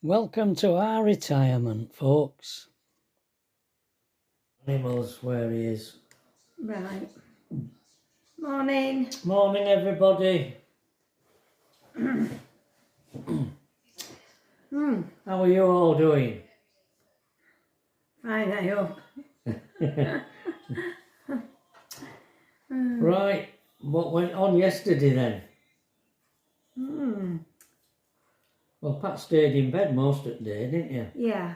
Welcome to our retirement, folks. Animals where he is. Right. Morning. Morning, everybody. How are you all doing? Fine, I hope. Right, what went on yesterday then? Well, Pat stayed in bed most of the day, didn't you? Yeah.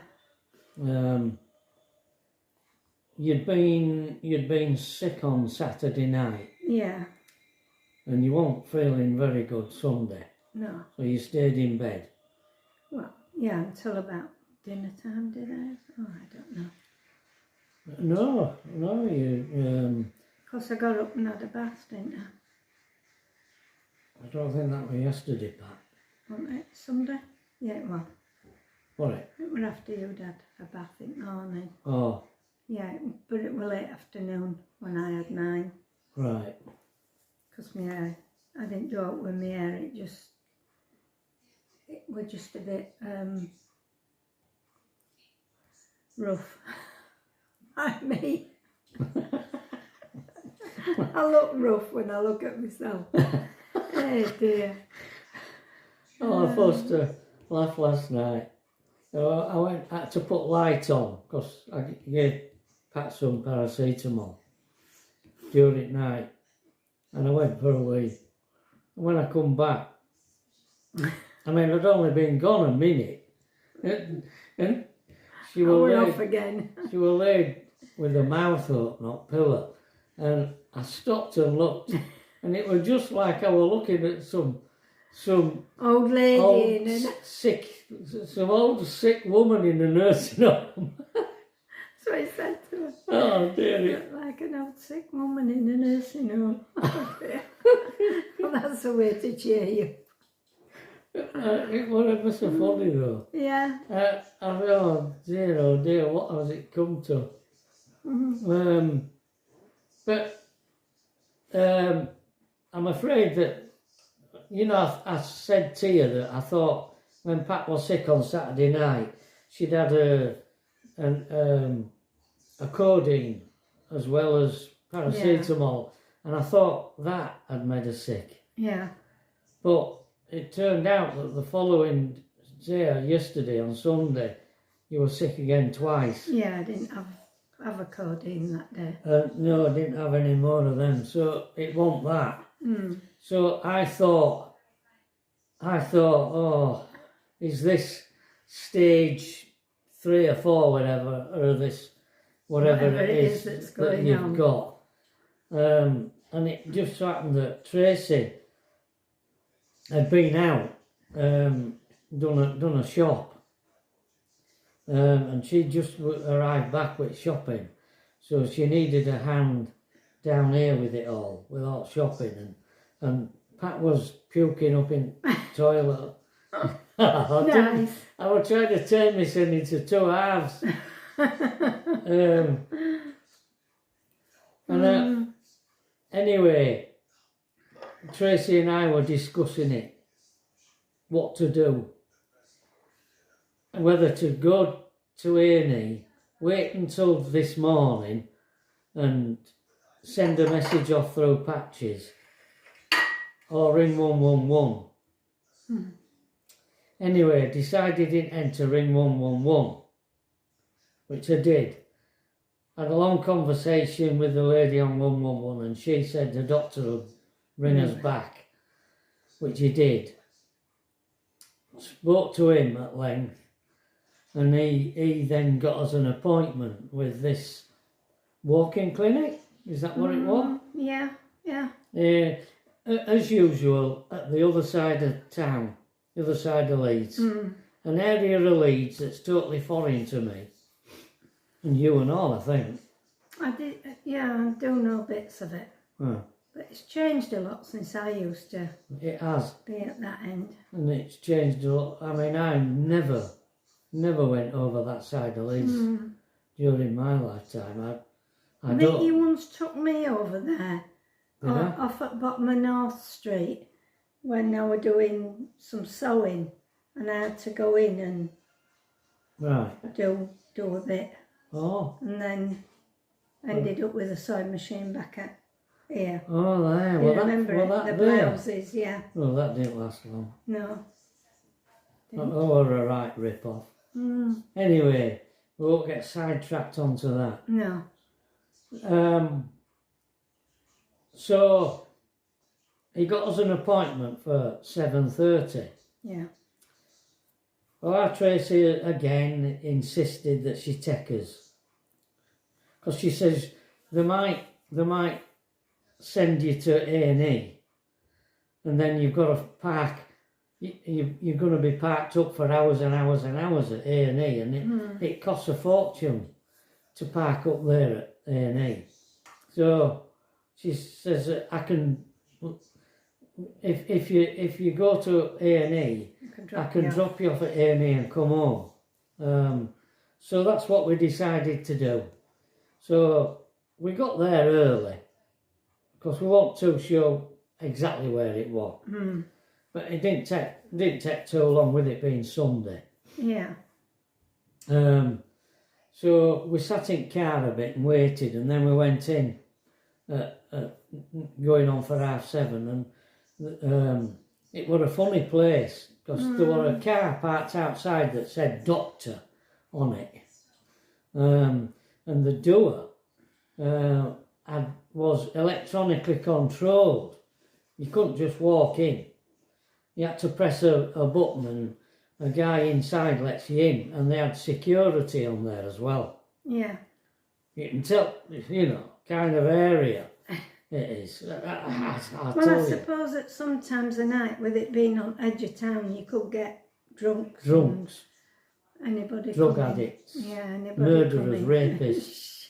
You'd been sick on Saturday night, Yeah. and you weren't feeling very good Sunday, No. so you stayed in bed. Well, yeah, until about dinner time, did I? Oh, I don't know. No, you. Of course, I got up and had a bath, didn't I? I don't think that was yesterday, Pat. Wasn't it? Sunday? Yeah, it was. Was it? It was after you'd had a bath in the morning. Oh, Yeah, but it was late afternoon when I had mine. right. Because my hair, I didn't do it with my hair, it was just a bit rough. Like me. I look rough when I look at myself. Oh dear. Oh, I forced to laugh last night. I had to put light on because I gave Pat some paracetamol during night, and I went for a wee. And when I come back, I mean, I'd only been gone a minute, and she was off again. She was laid with her mouth open on pillow, and I stopped and looked, and it was just like I was looking at some old lady old in an... some old sick woman in a nursing home. That's what I said to her. Oh dear. Look like an old sick woman in a nursing home. Well, that's the way to cheer you. It was ever so funny though. Yeah. I thought, oh dear, what has it come to? But I'm afraid that, you know, I said to you that I thought when Pat was sick on Saturday night, she'd had a codeine as well as paracetamol, and I thought that had made her sick. Yeah. But it turned out that the following day, yesterday on Sunday, you were sick again twice. Yeah, I didn't have a codeine that day. No, I didn't have any more of them, so it wasn't that. So I thought, oh, is this stage 3 or 4, whatever, or this whatever it is that you've got? And it just so happened that Tracy had been out, done a shop, and she just arrived back with shopping, so she needed a hand down here with it all, with all shopping, and Pat was puking up in the toilet. Nice. I was trying to turn this into 2 halves. Anyway, Tracy and I were discussing it, what to do, whether to go to A&E, wait until this morning and send a message off through Patches, or ring 111. Anyway, decided to enter ring 111, which I did. Had a long conversation with the lady on 111, and she said the doctor would ring us back, which he did. Spoke to him at length, and he then got us an appointment with this walk-in clinic. Is that what it was? Yeah. As usual, at the other side of town, the other side of Leeds. An area of Leeds that's totally foreign to me. And you and all, I think. I do know bits of it. Huh. But it's changed a lot since I used to It has. be at that end. And it's changed a lot. I mean, I never went over that side of Leeds during my lifetime. I think you once took me over there, off at bottom of North Street, when I was doing some sewing, and I had to go in and do a bit. Oh. And then ended up with a sewing machine back at here. Oh, there. You remember the blouses, yeah. Well, that didn't last long. No. Oh, what a right rip-off. Anyway, we won't get sidetracked onto that. No. So, he got us an appointment for 7:30. Yeah. Well, our Tracy again insisted that she take us. Because she says they might send you to A&E, and then you've got to park. You're going to be parked up for hours and hours and hours at A&E, and it costs a fortune to park up there at A&E. So she says that I can, if you go to A&E, I can drop you off at A&E and come home. So that's what we decided to do. So we got there early, because we weren't too sure exactly where it was. But it didn't take too long with it being Sunday. Yeah. So we sat in car a bit and waited, and then we went in, going on for 7:30, and it was a funny place, because there was a car parked outside that said doctor on it, and the door was electronically controlled. You couldn't just walk in. You had to press a button and a guy inside lets you in, and they had security on there as well. Yeah. You can tell, kind of area it is. I suppose that sometimes at night, with it being on edge of town, you could get drunks. Anybody drug addicts. Yeah, anybody murderers, rapists.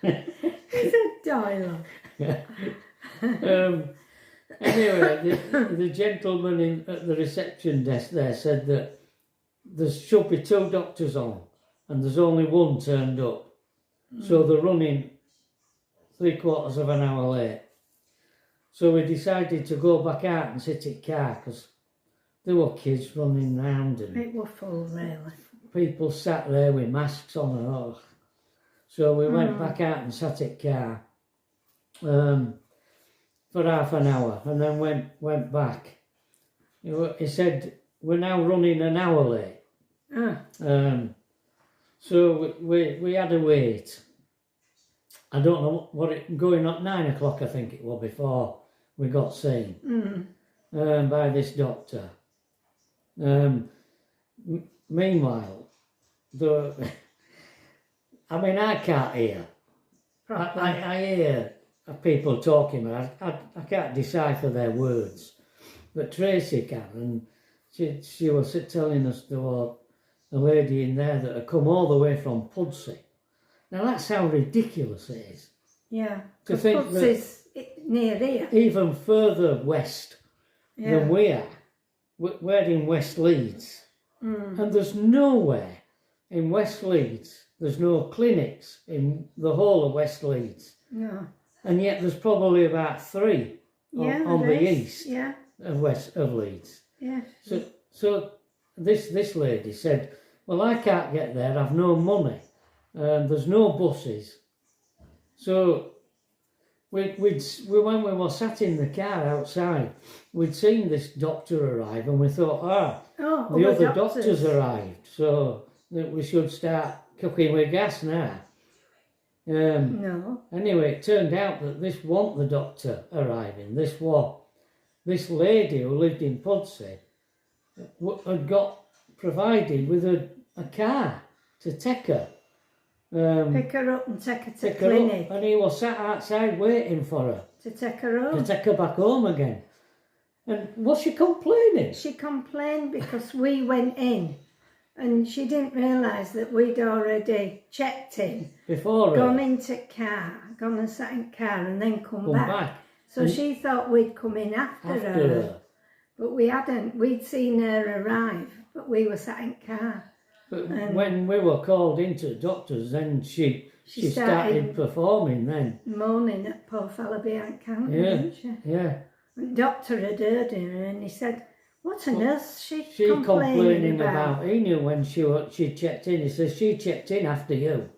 It's a dialogue. Anyway, the gentleman at the reception desk there said that there should be 2 doctors on, and there's only one turned up. So they're running 3/4 of an hour late. So we decided to go back out and sit in car, because there were kids running round and it was full, really. People sat there with masks on and all. So we went back out and sat in car for half an hour, and then went back. He said, we're now running an hour late. So we had to wait. I don't know going at 9 o'clock, I think it was, before we got seen by this doctor. Meanwhile, I can't hear. I hear people talking, but I can't decipher their words. But Tracy can, and she was telling us there was a lady in there that had come all the way from Pudsey. Now that's how ridiculous it is. Yeah, to think Pudsey's near here. Even further west than we are. We're in West Leeds. And there's nowhere in West Leeds, there's no clinics in the whole of West Leeds. No. And yet there's probably about 3 on the east of Leeds. Yeah. So this lady said, well, I can't get there, I've no money, there's no buses. So when we were sat in the car outside, we'd seen this doctor arrive, and we thought, the other doctors arrived, so we should start cooking with gas now. No. Anyway, it turned out that this wasn't the doctor arriving. This lady who lived in Pudsey had got provided with a car to take her. Pick her up and take her to clinic. And he was sat outside waiting for her. To take her home. To take her back home again. And was she complaining? She complained because we went in and she didn't realise that we'd already checked in. Before her. Gone into car, gone and sat in car and then come back. So she thought we'd come in after her. But we hadn't. We'd seen her arrive, but we were sat in car. But when we were called into the doctors, then she started performing then. Moaning at poor fella behind counter, didn't she? Yeah. The doctor had heard her and he said, What on earth she complaining about? He knew when she checked in. He says, she checked in after you.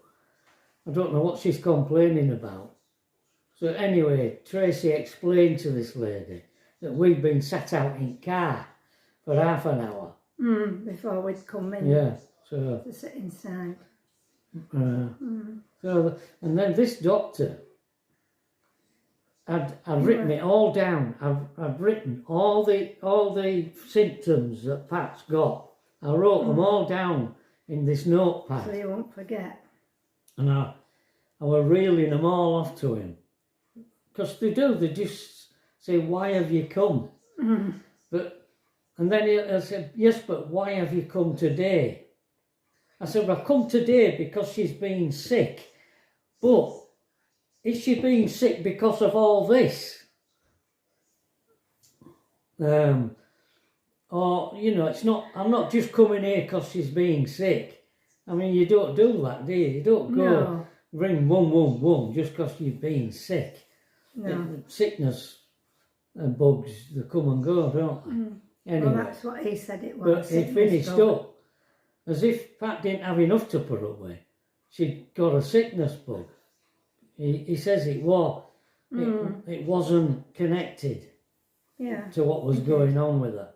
I don't know what she's complaining about. So anyway, Tracy explained to this lady that we'd been sat out in car for half an hour. Before we'd come in. Yeah, so... To sit inside. So, and then this doctor, I'd written it all down. I'd written all the symptoms that Pat's got. I wrote them all down in this notepad. So you won't forget. And I were reeling them all off to him. Because they just say, why have you come? And then I said, yes, but why have you come today? I said, well, I've come today because she's been sick. But is she being sick because of all this? Or, you know, I'm not just coming here because she's being sick. I mean, you don't do that, do you? You don't go ring 111 just because you've been sick. No. Sickness and bugs, they come and go, don't they? Anyway, well, that's what he said it was. But he finished up as if Pat didn't have enough to put up with. She'd got a sickness bug. He says it wasn't connected to what was going on with her.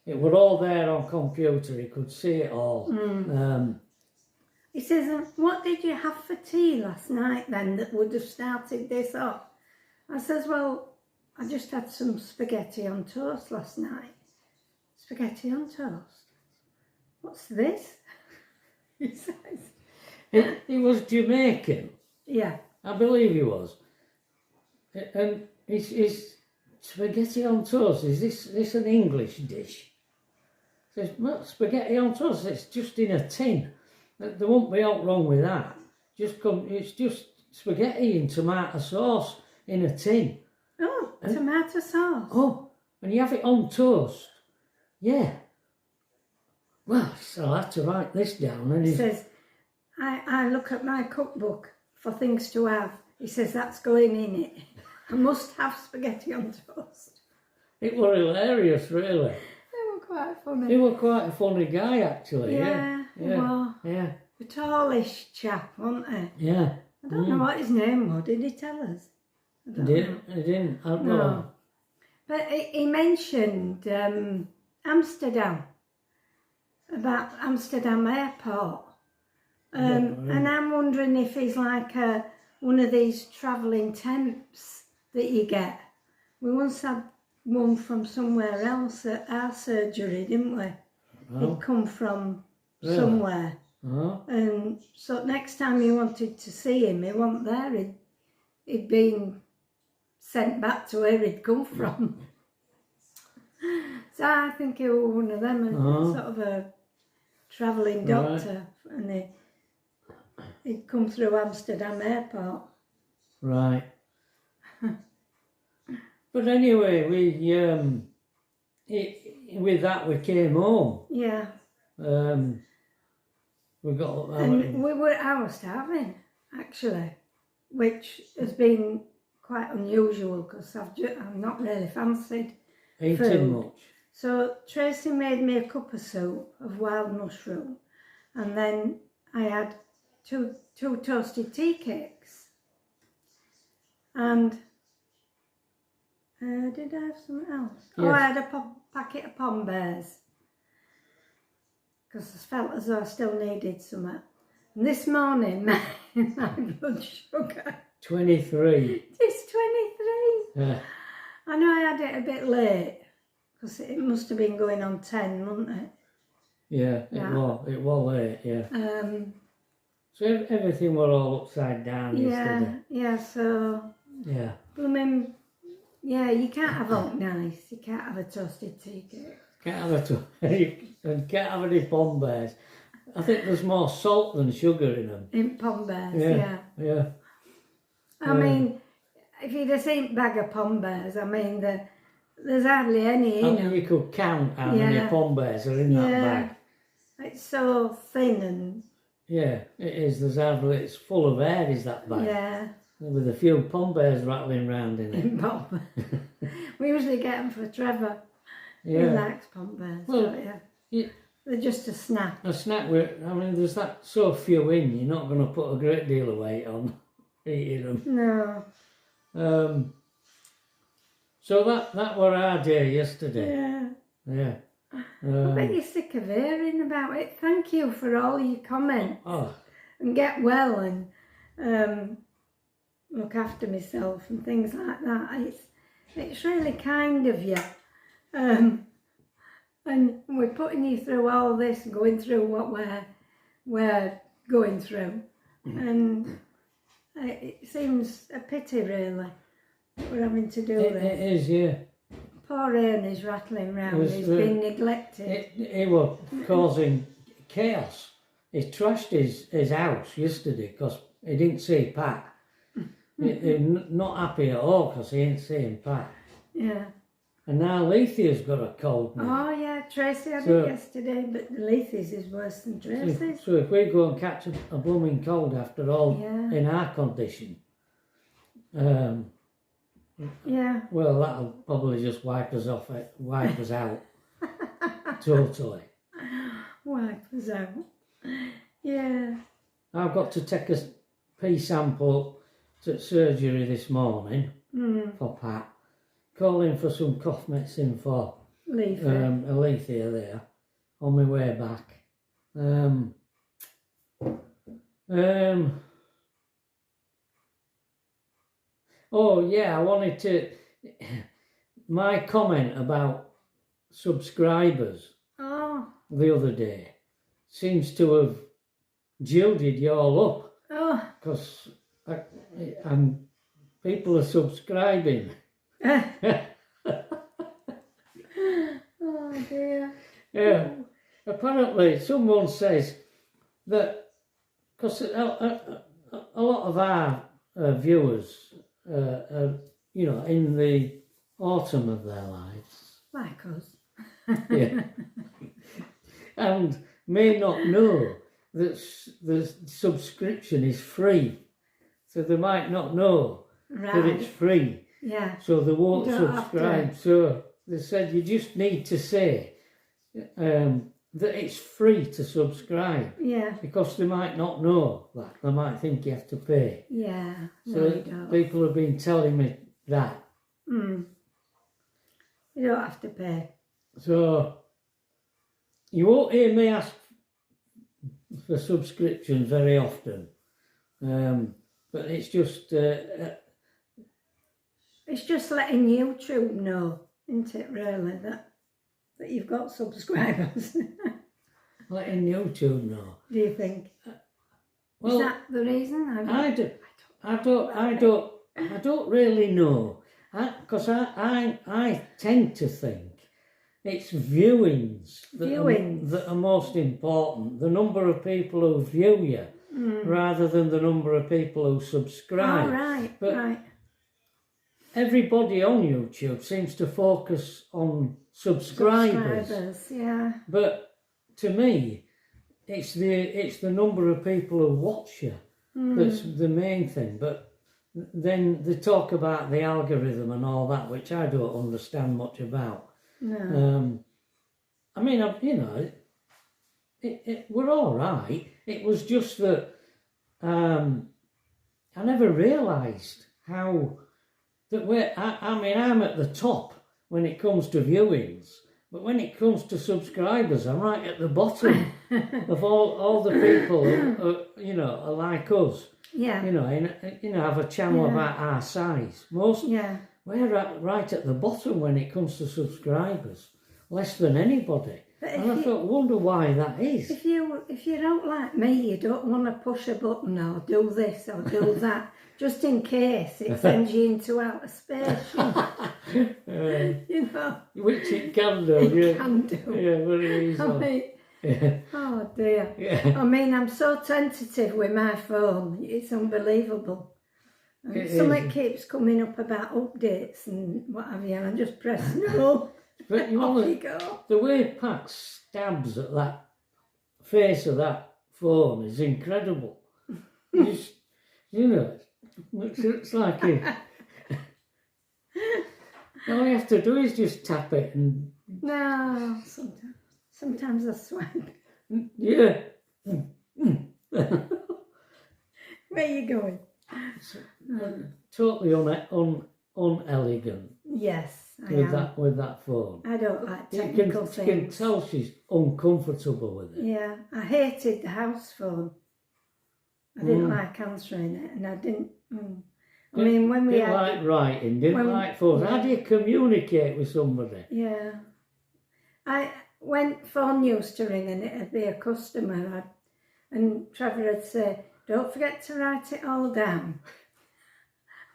It was all there on computer. He could see it all. He says, what did you have for tea last night then that would have started this off? I says, well, I just had some spaghetti on toast last night. Spaghetti on toast? What's this? He says. He was Jamaican. Yeah. I believe he was. And he's spaghetti on toast, is this an English dish? He says, well, spaghetti on toast, it's just in a tin. There won't be out wrong with that. It's just spaghetti in tomato sauce in a tin. Oh, tomato sauce. Oh, and you have it on toast. Yeah. Well, so I'll have to write this down. And he says, I look at my cookbook for things to have. He says, that's going in it. I must have spaghetti on toast. It was hilarious, really. They were quite funny. He was quite a funny guy, actually. Yeah. Well, a tallish chap, wasn't he? Yeah. I don't know what his name was. Did he tell us? He didn't. I don't know. But he mentioned Amsterdam, about Amsterdam airport. And I'm wondering if he's like one of these travelling temps that you get. We once had one from somewhere else at our surgery, didn't we? He'd come from somewhere. And so next time you wanted to see him, he wasn't there. He'd been sent back to where he'd come from. So I think he was one of them, sort of a travelling doctor. And he'd come through Amsterdam airport. Right. But anyway, with that we came home. Yeah. We got. I was starving, actually, which has been quite unusual because I've not really fancied eating much. So Tracy made me a cup of soup of wild mushroom, and then I had two toasted tea cakes. And did I have something else? Yes. Oh, I had a packet of Pom Bears because I felt as though I still needed something. And this morning, my blood sugar 23. It's 23. Yeah. I know I had it a bit late because it must have been going on 10, wasn't it? Yeah, it was late. Yeah. So everything was all upside down yesterday. Yeah. So. Yeah. Blooming. Yeah, you can't have oat nice. You can't have a toasted tea cake. Can't have and can't have any Pom Bears. I think there's more salt than sugar in them. In Pom Bears, yeah. I mean, if you'd have seen a bag of Pom Bears, I mean, there's hardly any in them. You could count how many Pom Bears are in that bag. It's so thin and... Yeah, it is. It's full of air, is that bag? Yeah. With a few Pom Bears rattling round in it. We usually get them for Trevor. He likes pom bears, don't you? They're just a snack. A snack, there's that so few in, you're not going to put a great deal of weight on eating them. No. So that were our day yesterday. Yeah. I bet you're sick of hearing about it. Thank you for all your comments. And get well and look after myself and things like that. It's really kind of you. And we're putting you through all this, going through what we're going through. And it seems a pity, really, we're having to do this. It is, yeah. Poor Ernie's rattling round. He's been neglected. He was causing chaos. He trashed his house yesterday because he didn't see Pat. He's not happy at all because he ain't seeing Pat. Yeah. And now Lethea's got a cold now. Oh yeah, Tracy had it yesterday, but the Lethea's is worse than Tracy's. So if we go and catch a blooming cold after all in our condition, well, that'll probably just wipe us out totally. Wipe us out. Yeah. I've got to take a pee sample to surgery this morning for Pat. Calling for some cough medicine for Alethea there on my way back. Oh yeah, I wanted to. My comment about subscribers the other day seems to have jilted you all up. Because people are subscribing. Oh dear. Yeah. Apparently, someone says that because a lot of our viewers, in the autumn of their lives, like us, and may not know that the subscription is free, so they might not know that it's free. Yeah. So they won't subscribe. So they said you just need to say that it's free to subscribe. Yeah. Because they might not know that. They might think you have to pay. Yeah. So people have been telling me that. You don't have to pay. So you won't hear me ask for subscriptions very often. But it's just... it's just letting YouTube know, isn't it, really, that you've got subscribers. Letting YouTube know. Do you think? Well, is that the reason? I don't really know. Because I tend to think it's viewings that are most important. The number of people who view you rather than the number of people who subscribe. Oh, right, right. Everybody on YouTube seems to focus on subscribers. Yeah. But to me, it's the number of people who watch you that's the main thing. But then they talk about the algorithm and all that, which I don't understand much about. No. We're all right. It was just that I never realised how... I'm at the top when it comes to viewings, but when it comes to subscribers, I'm right at the bottom of all the people who are like us. Yeah. Have a channel about our size. We're right at the bottom when it comes to subscribers, less than anybody. And I wonder why that is. If you don't like me, you don't want to push a button or do this or do that, just in case it sends you into outer space. Which it can do. It can do. Yeah, very easily. Oh dear. Yeah. I'm so tentative with my phone. It's unbelievable. Something keeps coming up about updates and what have you, and I just press no. But off you go. The way Pat stabs at that face of that phone is incredible. It's like all you have to do is just tap it and No, sometimes I swipe. Yeah. Where are you going? Totally unelegant. Yes, I with am. with that phone. I don't like You technical can, you can things. tell she's uncomfortable with it. Yeah, I hated the house phone. I didn't like answering it, and I didn't. I mean, when we didn't had like writing, didn't like phones. yeah. How do you communicate with somebody? Yeah, when phone used to ring and it'd be a customer, and Trevor would say, "Don't forget to write it all down."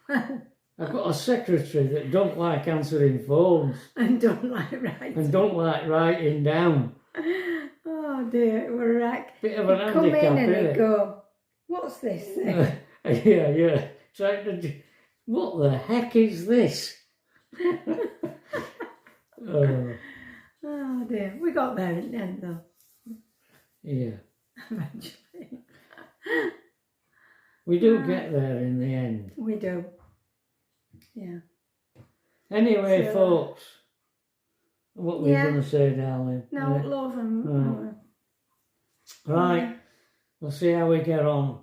I've got a secretary that don't like answering phones and don't like writing. and don't like writing down. Oh dear, we're like Bit of an he'd come handicap, in and isn't he'd it? go, "What's this thing?" Yeah. Trying to do, what the heck is this? Oh dear, we got there in the end though. Yeah. Eventually. We do get there in the end. We do. Yeah. Anyway, So, folks, what were you going to say, darling? No, love them. Right, we'll see how we get on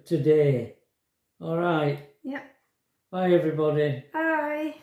today. All right. Yep. Bye, everybody. Bye.